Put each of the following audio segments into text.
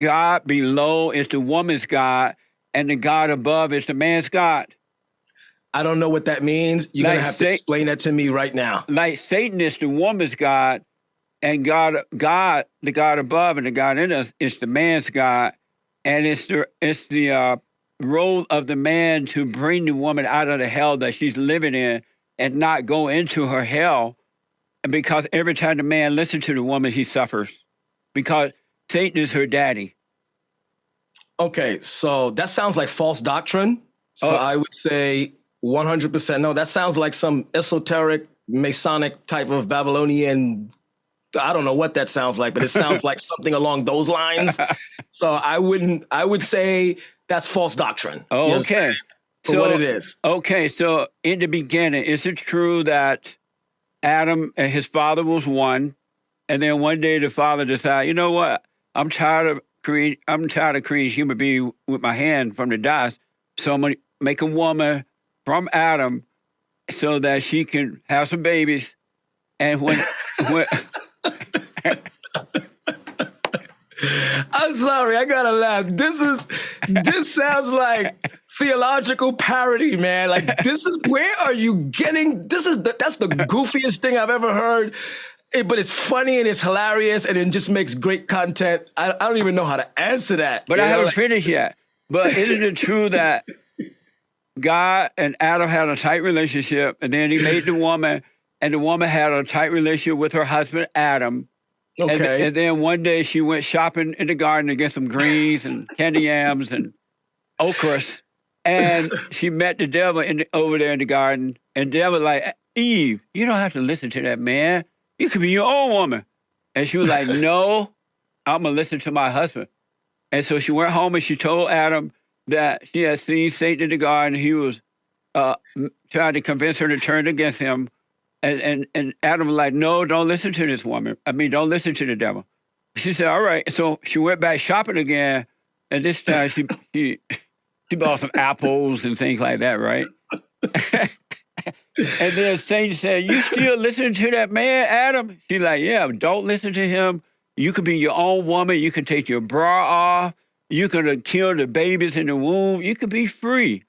God below is the woman's God, and the God above is the man's God. I don't know what that means. You're Like gonna have to explain that to me right now. Like Satan is the woman's God, and God, the God above and the God in us is the man's God, and it's the role of the man to bring the woman out of the hell that she's living in and not go into her hell. And because every time the man listens to the woman, he suffers because Satan is her daddy. Okay, so that sounds like false doctrine. So I would say 100% no. That sounds like some esoteric Masonic type of Babylonian. I don't know what that sounds like, but it sounds like something along those lines. So I would say that's false doctrine. Oh, okay. For what it is. Okay, so in the beginning, is it true that Adam and his father was one, and then one day the father decided, you know what, I'm tired of creating human being with my hand from the dust, so I'm gonna make a woman from Adam so that she can have some babies, and when I'm sorry, I gotta laugh. This sounds like theological parody, man. Like where are you getting? That's the goofiest thing I've ever heard. But it's funny and it's hilarious and it just makes great content. I don't even know how to answer that. But I haven't finished yet. But isn't it true that God and Adam had a tight relationship, and then he made the woman, and the woman had a tight relationship with her husband, Adam. Okay. And then one day she went shopping in the garden to get some greens and candy yams and okras. And she met the devil over there in the garden. And the devil was like, Eve, you don't have to listen to that man. You could be your own woman. And she was like, no, I'm going to listen to my husband. And so she went home and she told Adam that she had seen Satan in the garden. He was trying to convince her to turn against him. And Adam was like, no, don't listen to this woman. Don't listen to the devil. She said, all right. So she went back shopping again. And this time she bought some apples and things like that, right? And then Satan said, you still listening to that man, Adam? She's like, yeah, don't listen to him. You could be your own woman. You can take your bra off. You could kill the babies in the womb. You could be free.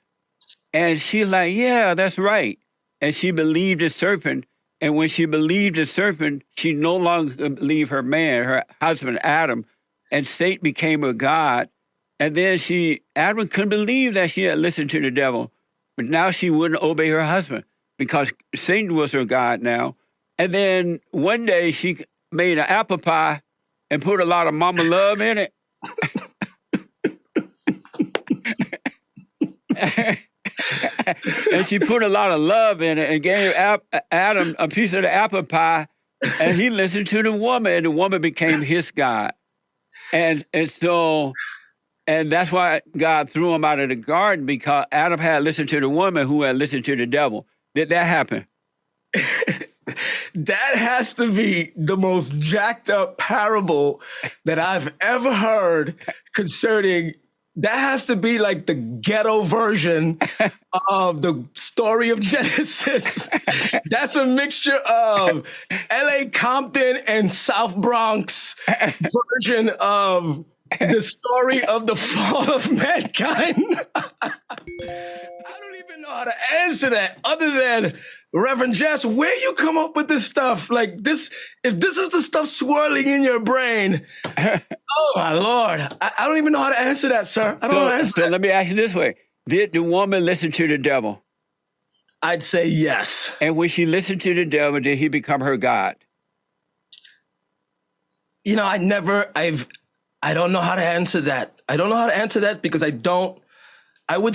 And she's like, yeah, that's right. And she believed the serpent. And when she believed the serpent, she no longer believed her man, her husband, Adam. And Satan became her God. And then Adam couldn't believe that she had listened to the devil. But now she wouldn't obey her husband because Satan was her God now. And then one day she made an apple pie and put a lot of mama love in it. And she put a lot of love in it and gave Adam a piece of the apple pie, and he listened to the woman, and the woman became his God. And that's why God threw him out of the garden, because Adam had listened to the woman who had listened to the devil. Did that happen? That has to be the most jacked up parable that I've ever heard concerning. That has to be like the ghetto version of the story of Genesis. That's a mixture of L.A. Compton and South Bronx version of the story of the fall of mankind. I don't even know how to answer that other than, Reverend Jess, where you come up with this stuff? Like this, if this is the stuff swirling in your brain, oh my Lord, I don't even know how to answer that, sir. I don't know how to answer that. Let me ask you this way. Did the woman listen to the devil? I'd say yes. And when she listened to the devil, did he become her God? You know, I don't know how to answer that. I don't know how to answer that because I would